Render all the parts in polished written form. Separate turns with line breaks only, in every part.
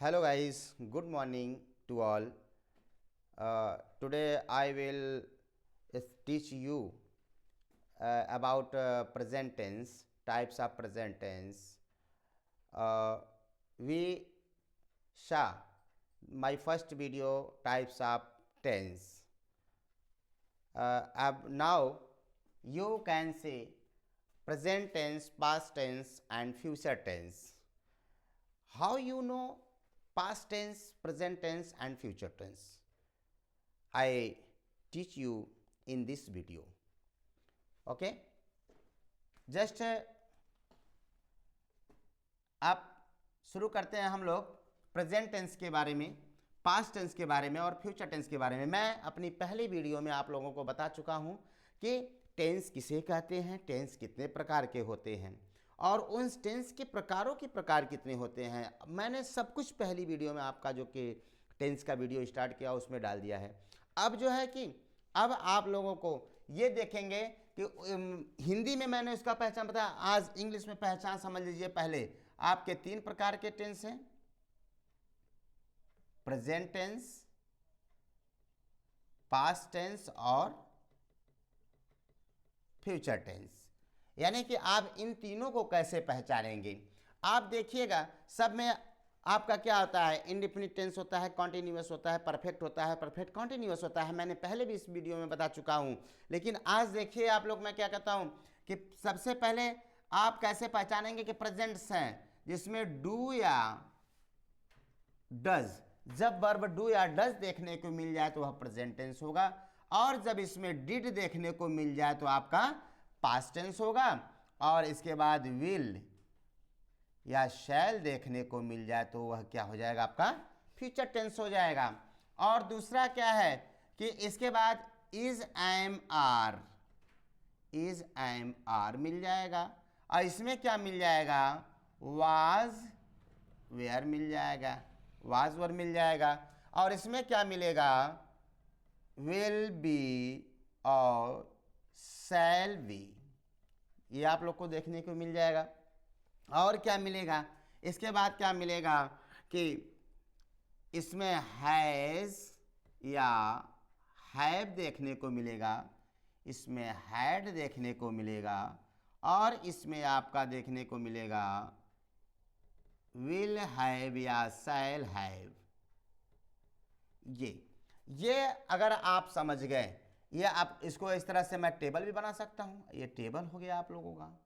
Hello guys, good morning to all. Today I will teach you about present tense, types of present tense. Uh, we saw my first video types of tense. Now you can see present tense, past tense and future tense. How you know past tense, present tense and future tense? I teach you in this video. Okay, just आप शुरू करते हैं हम लोग present tense के बारे में, past tense के बारे में और फ्यूचर टेंस के बारे में। मैं अपनी पहली वीडियो में आप लोगों को बता चुका हूं कि टेंस किसे कहते हैं, टेंस कितने प्रकार के होते हैं और उन टेंस के प्रकारों के प्रकार कितने होते हैं। मैंने सब कुछ पहली वीडियो में आपका जो कि टेंस का वीडियो स्टार्ट किया उसमें डाल दिया है। अब जो है कि अब आप लोगों को ये देखेंगे कि हिंदी में मैंने उसका पहचान बताया, आज इंग्लिश में पहचान समझ लीजिए। पहले आपके 3 प्रकार के टेंस हैं, प्रेजेंट टेंस, पास्ट टेंस और फ्यूचर टेंस। यानी कि आप इन तीनों को कैसे पहचानेंगे। आप देखिएगा सब में आपका क्या होता है, इंडेफिनिट टेंस होता है, कॉन्टिन्यूअस होता है, परफेक्ट होता है, परफेक्ट कॉन्टिन्यूअस होता है। मैंने पहले भी इस वीडियो में बता चुका हूं, लेकिन आज देखिए आप लोग, मैं क्या कहता हूं कि सबसे पहले आप कैसे पहचानेंगे कि प्रेजेंट्स हैं जिसमें डू या डज, जब वर्ब डू या डज देखने को मिल जाए तो वह प्रेजेंट टेंस होगा, और जब इसमें डिड देखने को मिल जाए तो आपका पास्ट टेंस होगा, और इसके बाद विल या शैल देखने को मिल जाए तो वह क्या हो जाएगा, आपका फ्यूचर टेंस हो जाएगा। और दूसरा क्या है कि इसके बाद इज एम आर मिल जाएगा, और इसमें क्या मिल जाएगा, वाज वेयर मिल जाएगा, वाज वर मिल जाएगा, और इसमें क्या मिलेगा, विल बी और शैल बी, ये आप लोग को देखने को मिल जाएगा। और क्या मिलेगा, इसके बाद क्या मिलेगा कि इसमें हैज़ या हैव देखने को मिलेगा, इसमें हैड देखने को मिलेगा, और इसमें आपका देखने को मिलेगा विल हैव या शैल हैव। ये अगर आप समझ गए, ये आप इसको इस तरह से मैं टेबल भी बना सकता हूं। ये टेबल हो गया आप लोगों का,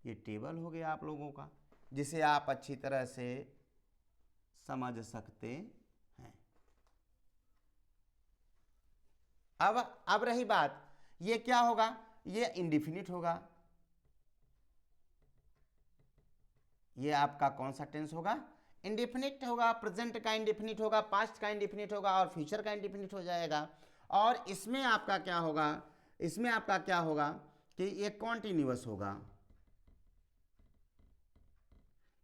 ये टेबल हो गया आप लोगों का, जिसे आप अच्छी तरह से समझ सकते हैं। अब रही बात, ये क्या होगा, ये इंडिफिनिट होगा। ये आपका कौन सा टेंस होगा, इंडिफिनिट होगा। प्रेजेंट का इंडिफिनिट होगा, पास्ट का इंडिफिनिट होगा और फ्यूचर का इंडिफिनिट हो जाएगा। और इसमें आपका क्या होगा, इसमें आपका क्या होगा कि ये कॉन्टिन्यूअस होगा।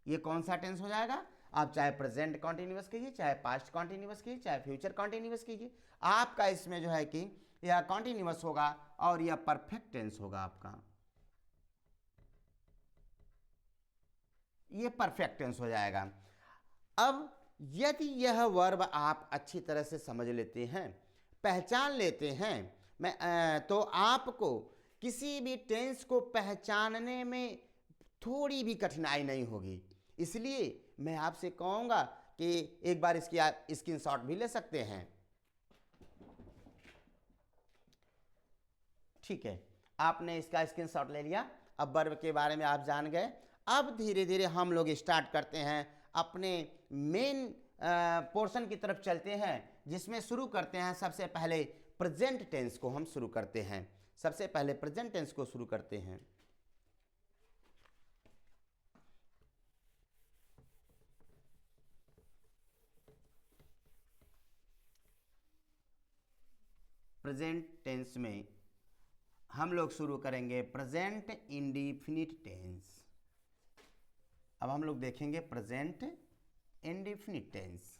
ये कौन सा टेंस हो जाएगा, आप चाहे प्रेजेंट कॉन्टिन्यूअस कीजिए, चाहे पास्ट कॉन्टिन्यूअस कीजिए, चाहे फ्यूचर कॉन्टिन्यूअस कीजिए, आपका इसमें जो है कि यह कॉन्टिन्यूअस होगा और यह परफेक्ट टेंस होगा आपका, ये परफेक्ट टेंस हो जाएगा। अब यदि यह वर्ब आप अच्छी तरह से समझ लेते हैं, पहचान लेते हैं, तो आपको किसी भी टेंस को पहचानने में थोड़ी भी कठिनाई नहीं होगी। इसलिए मैं आपसे कहूँगा कि एक बार इसकी स्क्रीनशॉट भी ले सकते हैं। ठीक है, आपने इसका स्क्रीनशॉट ले लिया। अब वर्ब के बारे में आप जान गए। अब धीरे धीरे हम लोग स्टार्ट करते हैं, अपने मेन पोर्शन की तरफ चलते हैं, जिसमें शुरू करते हैं सबसे पहले प्रेजेंट टेंस को हम शुरू करते हैं। सबसे पहले प्रेजेंट टेंस को शुरू करते हैं। प्रेजेंट टेंस में हम लोग शुरू करेंगे प्रेजेंट इंडिफिनिट टेंस। अब हम लोग देखेंगे present indefinite tense.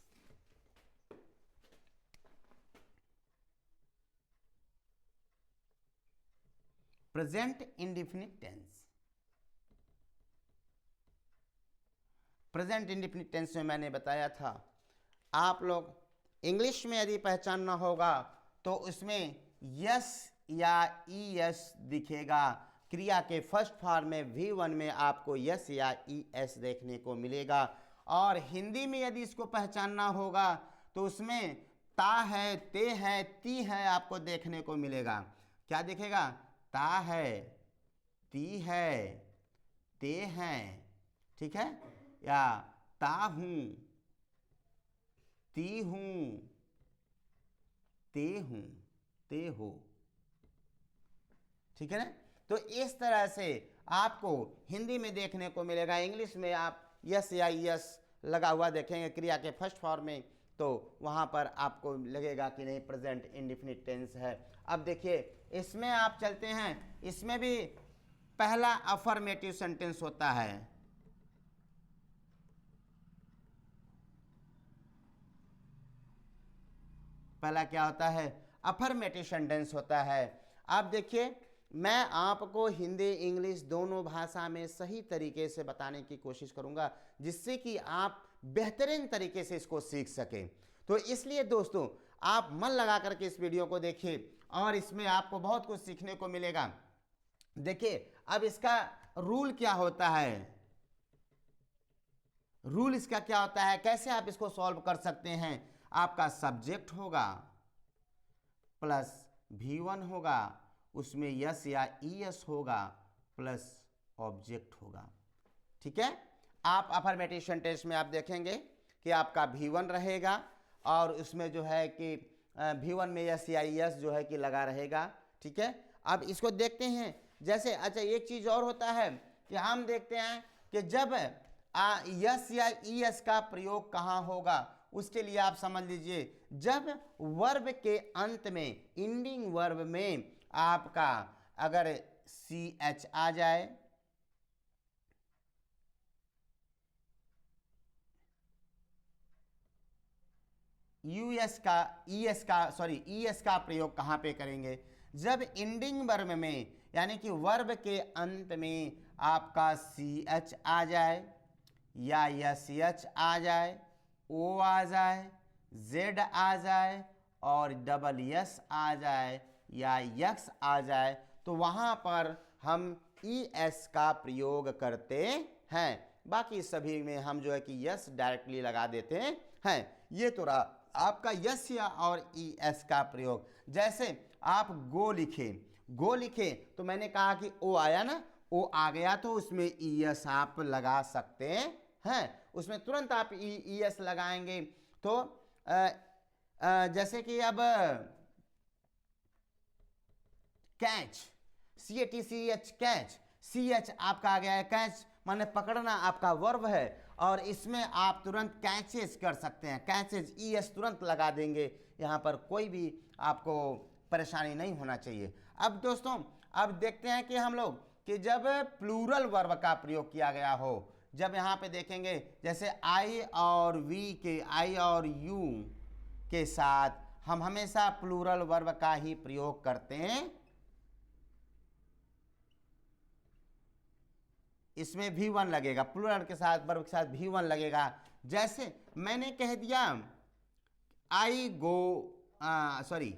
Present indefinite tense, present indefinite tense में मैंने बताया था, आप लोग इंग्लिश में यदि पहचानना होगा तो उसमें यस या ई एस दिखेगा। क्रिया के फर्स्ट फॉर्म में V1 में आपको यस या ई एस देखने को मिलेगा। और हिंदी में यदि इसको पहचानना होगा तो उसमें ता है, ते है, ती है आपको देखने को मिलेगा। क्या दिखेगा? ता है, ती है, ते है, ठीक है, या ता हूं, ती हूं, ते हूं, ते हो, ठीक है ना। तो इस तरह से आपको हिंदी में देखने को मिलेगा। इंग्लिश में आप यस या यस लगा हुआ देखेंगे क्रिया के फर्स्ट फॉर्म में, तो वहां पर आपको लगेगा कि नहीं प्रेजेंट इंडेफिनिट टेंस है। अब देखिए इसमें आप चलते हैं, इसमें भी पहला अफर्मेटिव सेंटेंस होता है। पहला क्या होता है? अफर्मेटिव सेंटेंस होता है। आप देखिए मैं आपको हिंदी इंग्लिश दोनों भाषा में सही तरीके से बताने की कोशिश करूंगा, जिससे कि आप बेहतरीन तरीके से इसको सीख सकें। तो इसलिए दोस्तों आप मन लगा करके इस वीडियो को देखिए और इसमें आपको बहुत कुछ सीखने को मिलेगा। देखिए अब इसका रूल क्या होता है, रूल इसका क्या होता है, कैसे आप इसको सॉल्व कर सकते हैं। आपका सब्जेक्ट होगा प्लस V1 होगा, उसमें यस या ई एस होगा प्लस ऑब्जेक्ट होगा, ठीक है। आप अफर्मेटिव सेंटेंस में आप देखेंगे कि आपका V1 रहेगा और उसमें जो है कि V1 में यस या ई एस जो है कि लगा रहेगा, ठीक है। अब इसको देखते हैं जैसे, अच्छा एक चीज और होता है कि हम देखते हैं कि जब यस या ई एस का प्रयोग कहाँ होगा, उसके लिए आप समझ लीजिए जब वर्ब के अंत में, इंडिंग वर्ब में आपका अगर सी एच आ जाए, यूएस का ईएस का सॉरी ईएस का प्रयोग कहां पे करेंगे? जब इंडिंग वर्ब में यानी कि वर्ब के अंत में आपका सी एच आ जाए या एस एच आ जाए, ओ आ जाए, जेड आ जाए और डबल एस आ जाए या यक्स आ जाए, तो वहां पर हम ई एस का प्रयोग करते हैं। बाकी सभी में हम जो है कि यस डायरेक्टली लगा देते हैं। ये तो रहा आपका यस या और ई एस का प्रयोग। जैसे आप गो लिखे, गो लिखे तो मैंने कहा कि ओ आया ना, ओ आ गया तो उसमें ई एस आप लगा सकते हैं। उसमें तुरंत आप ई एस लगाएंगे। तो जैसे कि अब catch, C A T C H, catch, C H आपका आ गया है, कैच माने पकड़ना आपका वर्ब है और इसमें आप तुरंत कैचेस कर सकते हैं, कैचेस ई एस तुरंत लगा देंगे, यहाँ पर कोई भी आपको परेशानी नहीं होना चाहिए। अब दोस्तों अब देखते हैं कि हम लोग कि जब प्लूरल वर्ब का प्रयोग किया गया हो, जब यहाँ पे देखेंगे जैसे आई और वी के, आई और यू के साथ हम हमेशा प्लूरल वर्ब का ही प्रयोग करते हैं। इसमें V1 लगेगा, प्लूरल के साथ वर्ब के साथ V1 लगेगा। जैसे मैंने कह दिया आई गो, सॉरी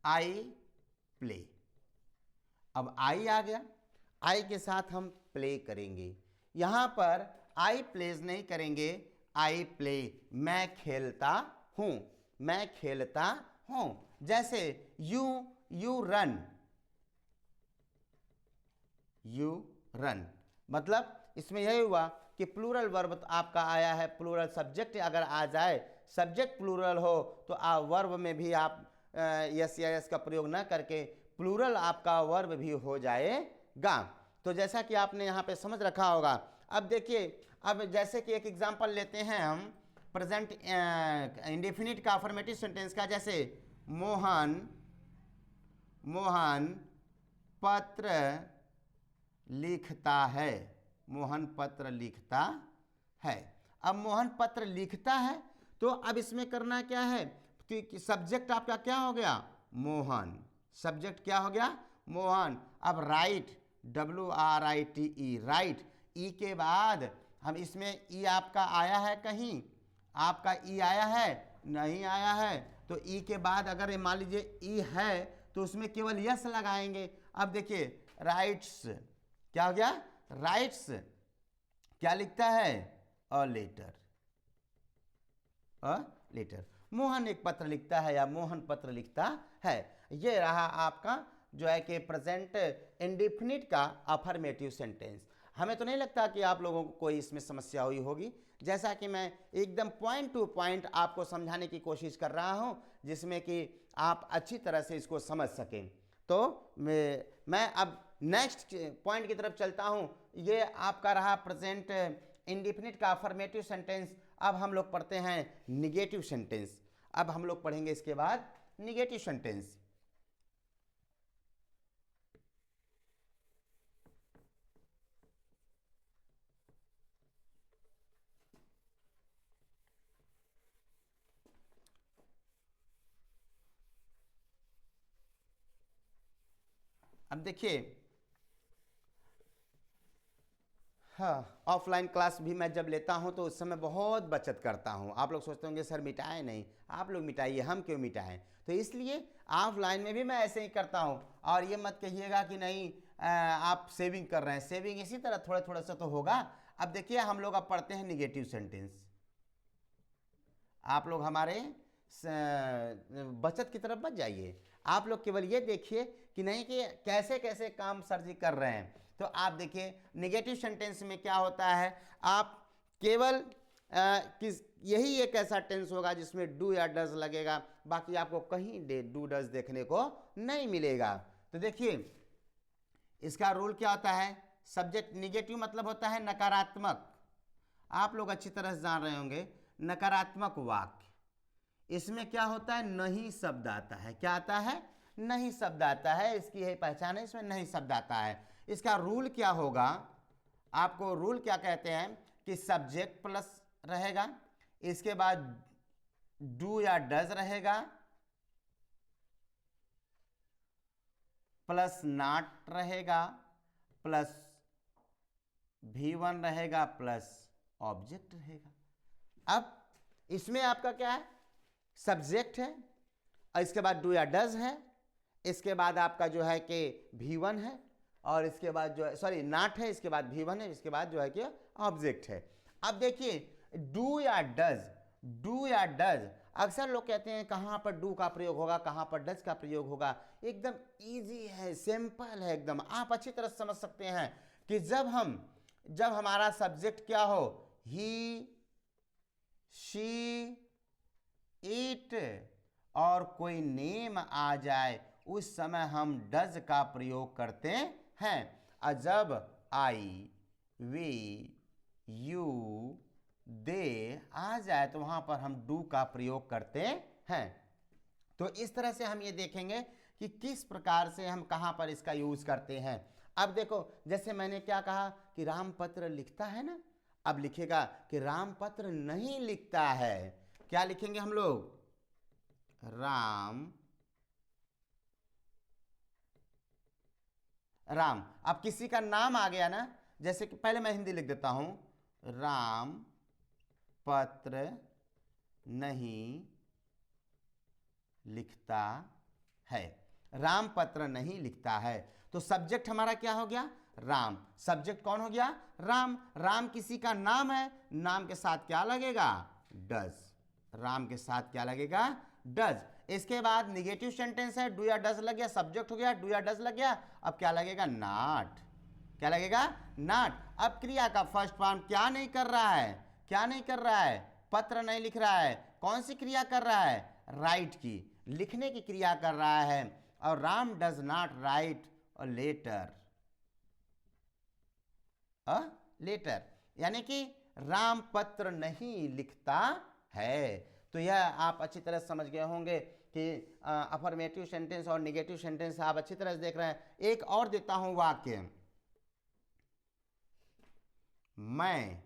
आई प्ले, अब आई आ गया, आई के साथ हम प्ले करेंगे। यहां पर आई प्लेज नहीं करेंगे, आई प्ले, मैं खेलता हूं, मैं खेलता हूं। जैसे यू रन, यू रन, मतलब इसमें यही हुआ कि प्लूरल वर्ब आपका आया है, प्लूरल सब्जेक्ट अगर आ जाए, सब्जेक्ट प्लूरल हो तो आप वर्ब में भी आप यस या यस का प्रयोग ना करके प्लूरल आपका वर्ब भी हो जाएगा। तो जैसा कि आपने यहाँ पे समझ रखा होगा। अब देखिए, अब जैसे कि एक एग्जांपल लेते हैं हम प्रेजेंट इंडेफिनिट का अफर्मेटिव सेंटेंस का, जैसे मोहन पत्र लिखता है, मोहन पत्र लिखता है। अब मोहन पत्र लिखता है तो अब इसमें करना क्या है कि सब्जेक्ट आपका क्या हो गया? मोहन, सब्जेक्ट क्या हो गया? मोहन। अब राइट, WRITE, राइट, ई के बाद हम इसमें ई आपका आया है, कहीं आपका ई आया है, नहीं आया है, तो ई के बाद अगर मान लीजिए ई है तो उसमें केवल यस लगाएंगे। अब देखिए राइट्स क्या हो गया, राइट्स क्या लिखता है, a letter, a letter. Mohan एक पत्र लिखता है या मोहन पत्र लिखता है। ये रहा आपका जो है कि प्रेजेंट इंडेफिनिट का अफर्मेटिव सेंटेंस। हमें तो नहीं लगता कि आप लोगों को कोई इसमें समस्या हुई होगी, जैसा कि मैं एकदम पॉइंट टू पॉइंट आपको समझाने की कोशिश कर रहा हूं, जिसमें कि आप अच्छी तरह से इसको समझ सकें। तो मैं अब नेक्स्ट पॉइंट की तरफ चलता हूं। ये आपका रहा प्रेजेंट इंडेफिनिट का अफर्मेटिव सेंटेंस। अब हम लोग पढ़ते हैं निगेटिव सेंटेंस। अब हम लोग पढ़ेंगे इसके बाद निगेटिव सेंटेंस। अब देखिए, हाँ, ऑफलाइन क्लास भी मैं जब लेता हूँ तो उस समय बहुत बचत करता हूँ। आप लोग सोचते होंगे सर मिटाए नहीं, आप लोग मिटाइए, हम क्यों मिटाएं। तो इसलिए ऑफलाइन में भी मैं ऐसे ही करता हूँ। और ये मत कहिएगा कि नहीं आप सेविंग कर रहे हैं, सेविंग इसी तरह थोड़ा थोड़ा सा तो होगा। अब देखिए हम लोग अब पढ़ते हैं निगेटिव सेंटेंस। आप लोग हमारे बचत की तरफ मत जाइए, आप लोग केवल ये देखिए कि नहीं कि कैसे कैसे काम सर जी कर रहे हैं। तो आप देखिए निगेटिव सेंटेंस में क्या होता है, आप केवल किस यही एक ऐसा टेंस होगा जिसमें डू या डज लगेगा, बाकी आपको कहीं डू डज देखने को नहीं मिलेगा। तो देखिए इसका रूल क्या होता है, सब्जेक्ट निगेटिव मतलब होता है नकारात्मक। आप लोग अच्छी तरह से जान रहे होंगे नकारात्मक वाक्य, इसमें क्या होता है, नहीं शब्द आता है। क्या आता है, नहीं शब्द आता है। इसकी यही पहचान है, इसमें नहीं शब्द आता है। इसका रूल क्या होगा, आपको रूल क्या कहते हैं कि सब्जेक्ट प्लस रहेगा, इसके बाद डू या डज रहेगा, प्लस नॉट रहेगा, प्लस V1 रहेगा, प्लस ऑब्जेक्ट रहेगा। अब इसमें आपका क्या है, सब्जेक्ट है और इसके बाद डू या डज है, इसके बाद आपका जो है कि V1 है, और इसके बाद जो है सॉरी नॉट है, इसके बाद V1 है, इसके बाद जो है कि ऑब्जेक्ट है। अब देखिए डू या डज, डू या डज अक्सर लोग कहते हैं कहाँ पर डू का प्रयोग होगा, कहाँ पर डज का प्रयोग होगा। एकदम इजी है, सिंपल है एकदम, आप अच्छी तरह समझ सकते हैं कि जब हमारा सब्जेक्ट क्या हो, ही शी इट और कोई नेम आ जाए उस समय हम डज का प्रयोग करते हैं। और जब आई वी यू दे आ जाए तो वहां पर हम डू का प्रयोग करते हैं। तो इस तरह से हम ये देखेंगे कि किस प्रकार से हम कहां पर इसका यूज करते हैं। अब देखो जैसे मैंने क्या कहा कि रामपत्र लिखता है ना, अब लिखेगा कि रामपत्र नहीं लिखता है। क्या लिखेंगे हम लोग, राम। अब किसी का नाम आ गया ना, जैसे कि पहले मैं हिंदी लिख देता हूं, राम पत्र नहीं लिखता है, राम पत्र नहीं लिखता है। तो सब्जेक्ट हमारा क्या हो गया, राम। सब्जेक्ट कौन हो गया, राम। राम किसी का नाम है, नाम के साथ क्या लगेगा, डज। राम के साथ क्या लगेगा, डज। इसके बाद निगेटिव सेंटेंस है, डू या डज लग गया, सब्जेक्ट हो गया, डू या डज लग गया। अब क्या लगेगा, नॉट। क्या लगेगा, नॉट। अब क्रिया का फर्स्ट फॉर्म क्या नहीं कर रहा है, क्या नहीं कर रहा है, पत्र नहीं लिख रहा है। कौन सी क्रिया कर रहा है, राइट की, लिखने की क्रिया कर रहा है। और Ram does not write a letter, a letter, यानी कि राम पत्र नहीं लिखता है। तो यह आप अच्छी तरह समझ गए होंगे कि अफर्मेटिव सेंटेंस और निगेटिव सेंटेंस आप अच्छी तरह से देख रहे हैं। एक और देता हूं वाक्य, मैं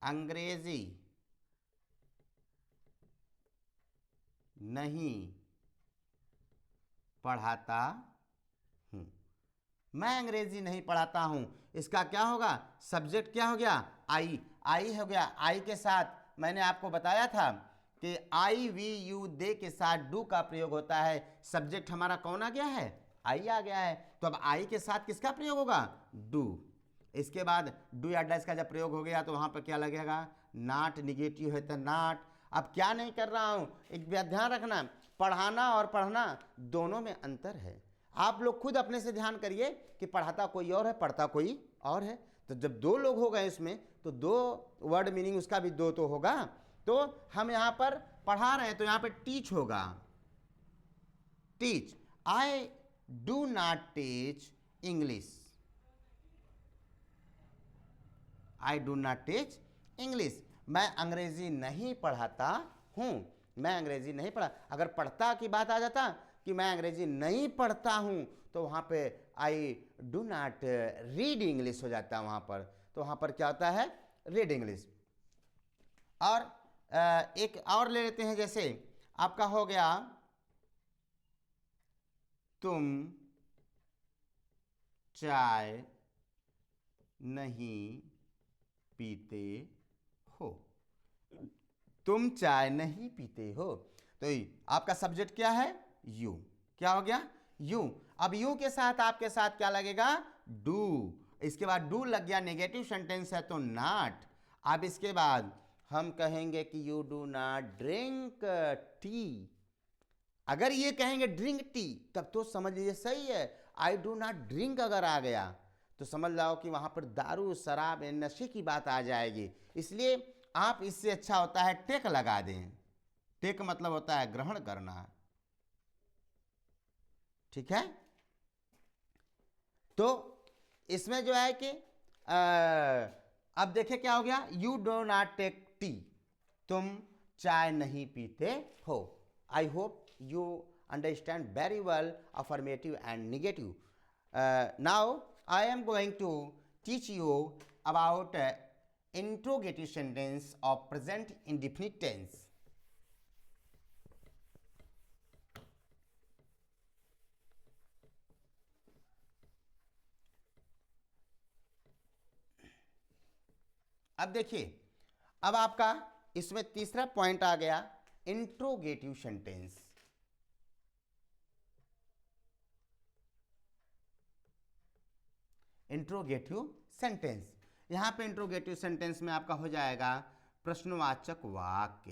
अंग्रेजी नहीं पढ़ाता हूं। मैं अंग्रेजी नहीं पढ़ाता हूं, इसका क्या होगा, सब्जेक्ट क्या हो गया, आई, आई हो गया। आई के साथ मैंने आपको बताया था कि आई वी यू दे के साथ डू का प्रयोग होता है। सब्जेक्ट हमारा कौन आ गया है, आई आ गया है, तो अब आई के साथ किसका प्रयोग होगा, डू। इसके बाद डू या डैश का जब प्रयोग हो गया तो वहां पर क्या लगेगा, नॉट, निगेटिव है तो नॉट। अब क्या नहीं कर रहा हूं, एक बात ध्यान रखना, पढ़ाना और पढ़ना दोनों में अंतर है। आप लोग खुद अपने से ध्यान करिए कि पढ़ाता कोई और है, पढ़ता कोई और है। तो जब दो लोग हो गए इसमें तो दो वर्ड मीनिंग उसका भी दो तो होगा। तो हम यहाँ पर पढ़ा रहे हैं तो यहाँ पे टीच होगा, teach. I do not teach English, I do not teach English, मैं अंग्रेजी नहीं पढ़ाता हूँ, मैं अंग्रेजी नहीं पढ़ा। अगर पढ़ता की बात आ जाता कि मैं अंग्रेजी नहीं पढ़ता हूँ तो वहाँ पे I do not read English हो जाता है वहाँ पर। तो वहाँ पर क्या होता है, रीड इंग्लिश। और एक और ले लेते हैं, जैसे आपका हो गया तुम चाय नहीं पीते हो, तुम चाय नहीं पीते हो, तो आपका सब्जेक्ट क्या है, यू, क्या हो गया, यू। अब यू के साथ आपके साथ क्या लगेगा, डू। इसके बाद डू लग गया, नेगेटिव सेंटेंस है तो नॉट। अब इसके बाद हम कहेंगे कि you do not drink tea. अगर ये कहेंगे ड्रिंक टी तब तो समझ लीजिए सही है। आई डू नॉट ड्रिंक अगर आ गया तो समझ लाओ कि वहां पर दारू शराब नशे की बात आ जाएगी। इसलिए आप इससे अच्छा होता है टेक लगा दें। टेक मतलब होता है ग्रहण करना, ठीक है। तो इसमें जो है कि अब देखिए क्या हो गया, you do not take tea, तुम चाय नहीं पीते हो। I hope you understand very well affirmative and negative. Now I am going to teach you about interrogative sentence of present indefinite tense. अब देखिए, अब आपका इसमें तीसरा पॉइंट आ गया, इंट्रोगेटिव सेंटेंस। इंट्रोगेटिव सेंटेंस, यहां पे इंट्रोगेटिव सेंटेंस में आपका हो जाएगा प्रश्नवाचक वाक्य।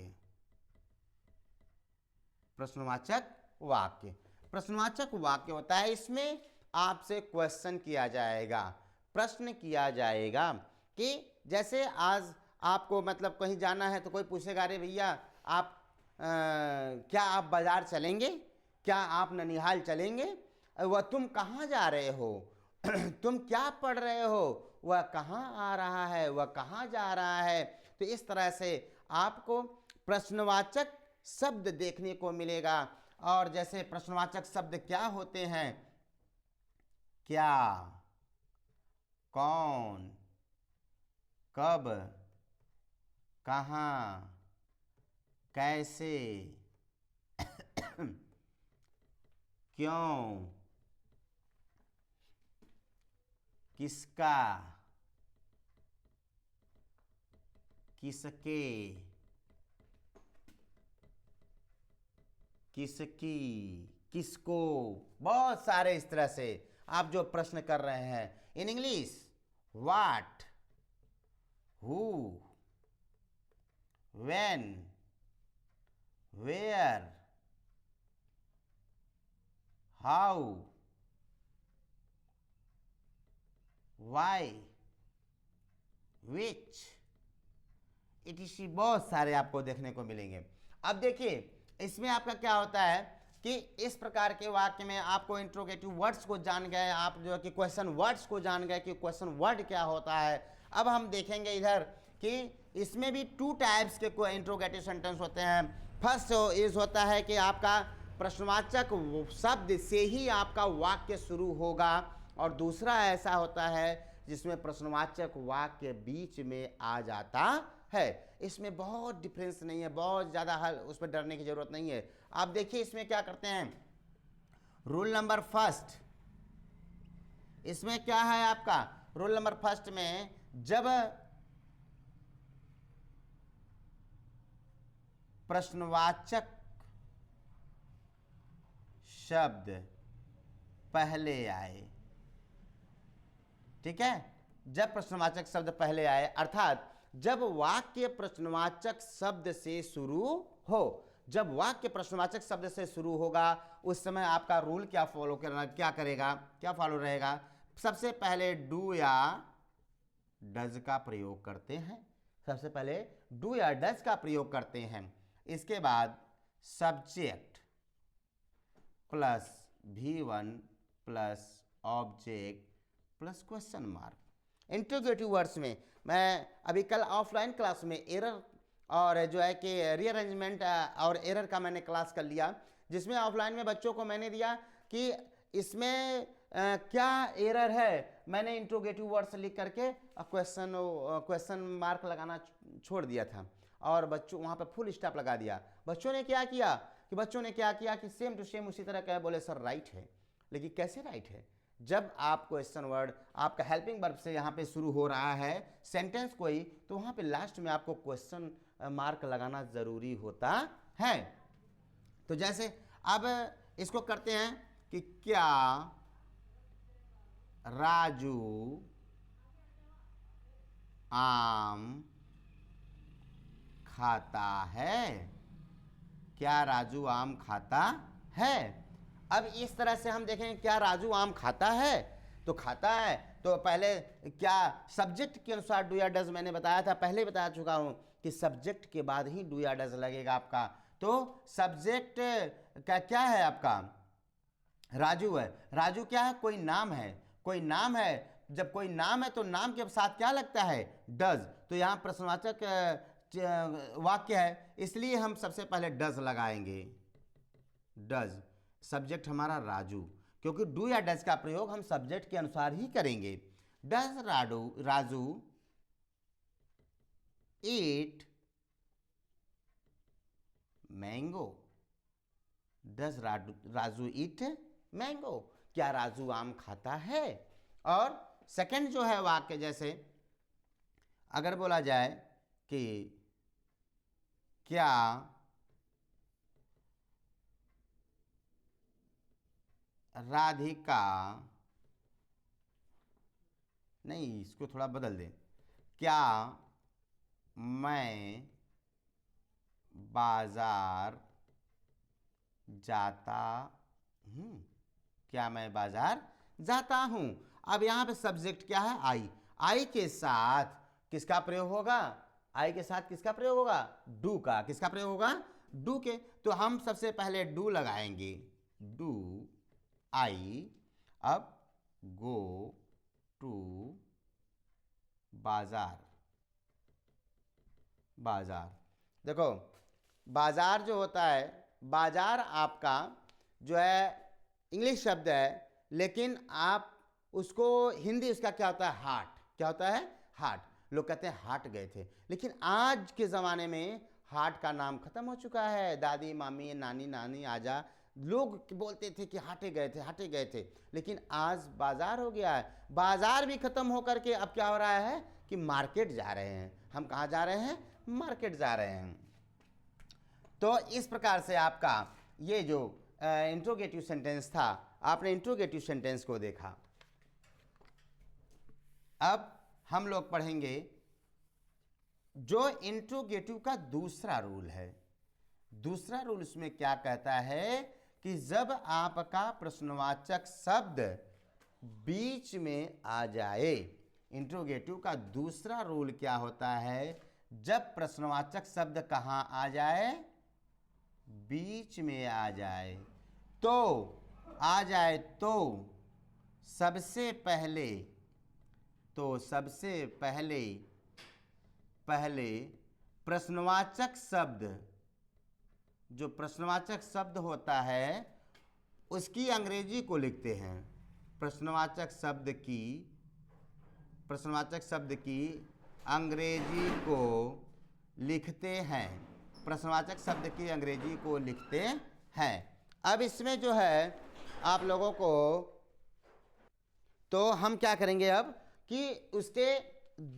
प्रश्नवाचक वाक्य, प्रश्नवाचक वाक्य होता है, इसमें आपसे क्वेश्चन किया जाएगा, प्रश्न किया जाएगा। कि जैसे आज आपको मतलब कहीं जाना है तो कोई पूछेगा, अरे भैया आप क्या आप बाजार चलेंगे, क्या आप ननिहाल चलेंगे, वह तुम कहाँ जा रहे हो, तुम क्या पढ़ रहे हो, वह कहाँ आ रहा है, वह कहाँ जा रहा है। तो इस तरह से आपको प्रश्नवाचक शब्द देखने को मिलेगा। और जैसे प्रश्नवाचक शब्द क्या होते हैं, क्या, कौन, कब, कहाँ, कैसे, क्यों, किसका, किसके, किसकी, किसको, बहुत सारे इस तरह से आप जो प्रश्न कर रहे हैं। In English what, who, when, where, how, why, which, ETC, बहुत सारे आपको देखने को मिलेंगे। अब देखिए इसमें आपका क्या होता है कि इस प्रकार के वाक्य में आपको इंट्रोगेटिव वर्ड्स को जान गए, आप जो है कि क्वेश्चन वर्ड्स को जान गए कि क्वेश्चन वर्ड क्या होता है। अब हम देखेंगे इधर कि इसमें भी टू टाइप्स के इंट्रोगेटिव सेंटेंस होते हैं। फर्स्ट इज होता है कि आपका प्रश्नवाचक शब्द से ही आपका वाक्य शुरू होगा, और दूसरा ऐसा होता है जिसमें प्रश्नवाचक वाक्य बीच में आ जाता है। इसमें बहुत डिफरेंस नहीं है, बहुत ज़्यादा हल उस पर डरने की जरूरत नहीं है। आप देखिए इसमें क्या करते हैं, रूल नंबर फर्स्ट, इसमें क्या है आपका रूल नंबर फर्स्ट में जब प्रश्नवाचक शब्द पहले आए, ठीक है, जब प्रश्नवाचक शब्द पहले आए अर्थात जब वाक्य प्रश्नवाचक शब्द से शुरू हो, जब वाक्य प्रश्नवाचक शब्द से शुरू होगा उस समय आपका रूल क्या फॉलो करना, क्या करेगा, क्या फॉलो रहेगा। सबसे पहले डू या डज का प्रयोग करते हैं, सबसे पहले डू या डज का प्रयोग करते हैं। इसके बाद subject plus V1 plus object plus question mark. Interrogative words में मैं अभी कल ऑफलाइन क्लास में एरर और जो है कि रीअरेंजमेंट और एरर का मैंने क्लास कर लिया, जिसमें ऑफलाइन में बच्चों को मैंने दिया कि इसमें क्या एरर है, मैंने इंट्रोगेटिव वर्ड्स लिख करके क्वेश्चन मार्क लगाना छोड़ दिया था और बच्चों वहाँ पे फुल स्टॉप लगा दिया। बच्चों ने क्या किया कि सेम टू सेम उसी तरह कहे, बोले सर राइट है, लेकिन कैसे राइट है, जब आप क्वेश्चन वर्ड आपका हेल्पिंग वर्ब से यहाँ पे शुरू हो रहा है सेंटेंस कोई, तो वहाँ पे लास्ट में आपको क्वेश्चन मार्क लगाना ज़रूरी होता है। तो जैसे अब इसको करते हैं कि क्या राजू आम खाता है, क्या राजू आम खाता है। अब इस तरह से हम देखें क्या राजू आम खाता है, तो खाता है तो पहले क्या सब्जेक्ट के अनुसार डू या डज, मैंने बताया था, पहले बता चुका हूं कि सब्जेक्ट के बाद ही डू या डज लगेगा आपका। तो सब्जेक्ट का क्या है आपका, राजू है। राजू क्या है, कोई नाम है, कोई नाम है। जब कोई नाम है तो नाम के साथ क्या लगता है, डज। तो यहाँ प्रश्नवाचक वाक्य है, इसलिए हम सबसे पहले डज लगाएंगे, डज। सब्जेक्ट हमारा राजू, क्योंकि डू या डज का प्रयोग हम सब्जेक्ट के अनुसार ही करेंगे। Does Raju eat mango, does Raju eat mango, क्या राजू आम खाता है। और सेकंड जो है वाक्य, जैसे अगर बोला जाए कि क्या राधिका, नहीं इसको थोड़ा बदल दें, क्या मैं बाजार जाता हूँ, क्या मैं बाजार जाता हूँ। अब यहाँ पे सब्जेक्ट क्या है, आई। आई के साथ किसका प्रयोग होगा, आई के साथ किसका प्रयोग होगा, डू का। किसका प्रयोग होगा, डू के। तो हम सबसे पहले डू लगाएंगे, डू आई। अब गो टू बाजार, बाजार। देखो बाजार जो होता है, बाजार आपका जो है इंग्लिश शब्द है, लेकिन आप उसको हिंदी उसका क्या होता है, हाट। क्या होता है, हाट। लोग कहते हैं हाट गए थे, लेकिन आज के ज़माने में हाट का नाम खत्म हो चुका है। दादी मामी नानी नानी आजा लोग बोलते थे कि हाटे गए थे, हाटे गए थे, लेकिन आज बाजार हो गया है। बाजार भी खत्म होकर के अब क्या हो रहा है कि मार्केट जा रहे हैं। हम कहाँ जा रहे हैं, मार्केट जा रहे हैं। तो इस प्रकार से आपका ये जो इंट्रोगेटिव सेंटेंस था, आपने इंट्रोगेटिव सेंटेंस को देखा। अब हम लोग पढ़ेंगे जो इंट्रोगेटिव का दूसरा रूल है। दूसरा रूल इसमें क्या कहता है कि जब आपका प्रश्नवाचक शब्द बीच में आ जाए, इंट्रोगेटिव का दूसरा रूल क्या होता है, जब प्रश्नवाचक शब्द कहाँ आ जाए, बीच में आ जाए, तो सबसे पहले प्रश्नवाचक शब्द, जो प्रश्नवाचक शब्द होता है उसकी अंग्रेजी को लिखते हैं। प्रश्नवाचक शब्द की अंग्रेजी को लिखते हैं, प्रश्नवाचक शब्द की अंग्रेजी को लिखते हैं। अब इसमें जो है आप लोगों को, तो हम क्या करेंगे अब कि उसके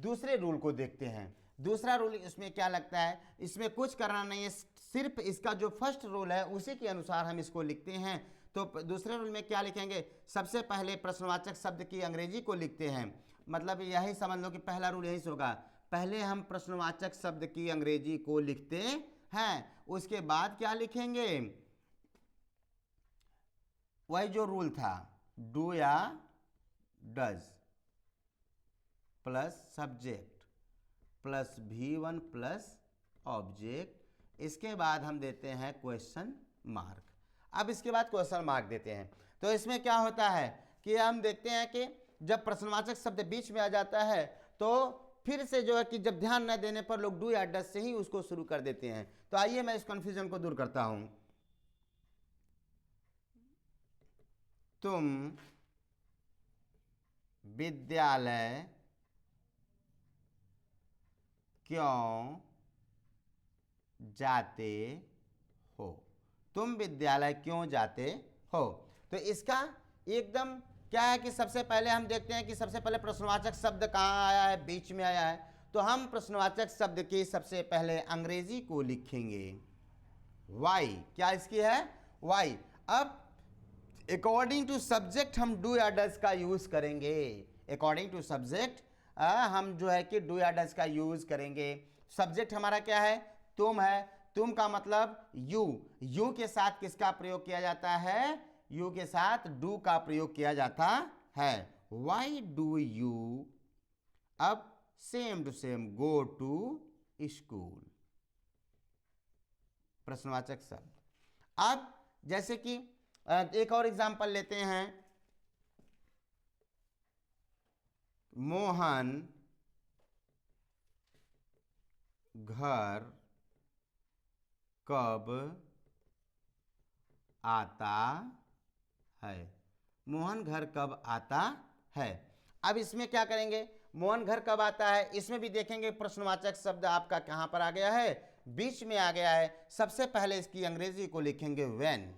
दूसरे रूल को देखते हैं। दूसरा रूल इसमें क्या लगता है, इसमें कुछ करना नहीं है, सिर्फ इसका जो फर्स्ट रूल है उसी के अनुसार हम इसको लिखते हैं। तो दूसरे रूल में क्या लिखेंगे, सबसे पहले प्रश्नवाचक शब्द की अंग्रेजी को लिखते हैं। मतलब यही समझ लो कि पहला रूल यही से होगा, पहले हम प्रश्नवाचक शब्द की अंग्रेजी को लिखते हैं, उसके बाद क्या लिखेंगे, वही जो रूल था, डू या does plus subject plus V1 plus object, इसके बाद हम देते हैं क्वेश्चन मार्क। अब इसके बाद क्वेश्चन मार्क देते हैं। तो इसमें क्या होता है कि हम देखते हैं कि जब प्रश्नवाचक शब्द बीच में आ जाता है तो फिर से जो है कि जब ध्यान न देने पर लोग डू या डज से ही उसको शुरू कर देते हैं। तो आइए मैं इस कंफ्यूजन को दूर करता हूं। तुम विद्यालय क्यों जाते हो, तुम विद्यालय क्यों जाते हो। तो इसका एकदम क्या है कि सबसे पहले हम देखते हैं कि सबसे पहले प्रश्नवाचक शब्द कहाँ आया है, बीच में आया है। तो हम प्रश्नवाचक शब्द की सबसे पहले अंग्रेजी को लिखेंगे, वाई, क्या इसकी है, वाई। अब अकॉर्डिंग टू सब्जेक्ट हम डू या डज का यूज करेंगे। अकॉर्डिंग टू सब्जेक्ट हम जो है कि डू या डज का यूज करेंगे। सब्जेक्ट हमारा क्या है, तुम है, तुम का मतलब यू, यू के साथ किसका प्रयोग किया जाता है, यू के साथ डू का प्रयोग किया जाता है। वाई डू यू, अब same to same, go to school, प्रश्नवाचक शब्द। अब जैसे कि एक और एग्जांपल लेते हैं, मोहन घर कब आता है, मोहन घर कब आता है। अब इसमें क्या करेंगे, मोहन घर कब आता है, इसमें भी देखेंगे प्रश्नवाचक शब्द आपका कहां पर आ गया है, बीच में आ गया है। सबसे पहले इसकी अंग्रेजी को लिखेंगे व्हेन,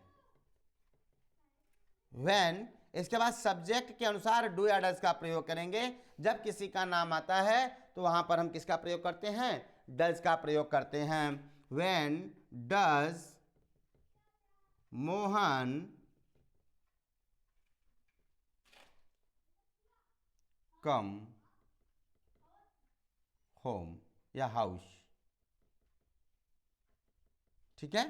व्हेन। इसके बाद सब्जेक्ट के अनुसार डू या डज का प्रयोग करेंगे। जब किसी का नाम आता है तो वहां पर हम किसका प्रयोग करते हैं, डज का प्रयोग करते हैं। When does Mohan come home या हाउस, ठीक है।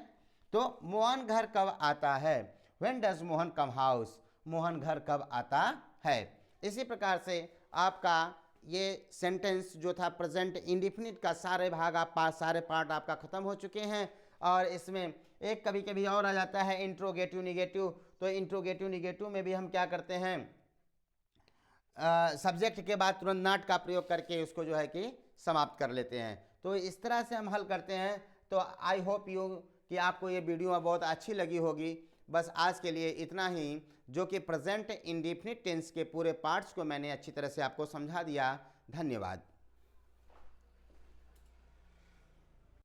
तो मोहन घर कब आता है, when does Mohan come house, Mohan घर कब आता है। इसी प्रकार से आपका ये सेंटेंस जो था प्रेजेंट इंडिफिनिट का सारे भाग सारे पार्ट आपका खत्म हो चुके हैं। और इसमें एक कभी कभी और आ जाता है इंट्रोगेटिव निगेटिव। तो इंट्रोगेटिव निगेटिव में भी हम क्या करते हैं, सब्जेक्ट के बाद तुरंत नॉट का प्रयोग करके उसको जो है कि समाप्त कर लेते हैं। तो इस तरह से हम हल करते हैं। तो आई होप यू कि आपको ये वीडियो बहुत अच्छी लगी होगी। बस आज के लिए इतना ही, जो कि प्रेजेंट इंडेफिनिट टेंस के पूरे पार्ट्स को मैंने अच्छी तरह से आपको समझा दिया। धन्यवाद।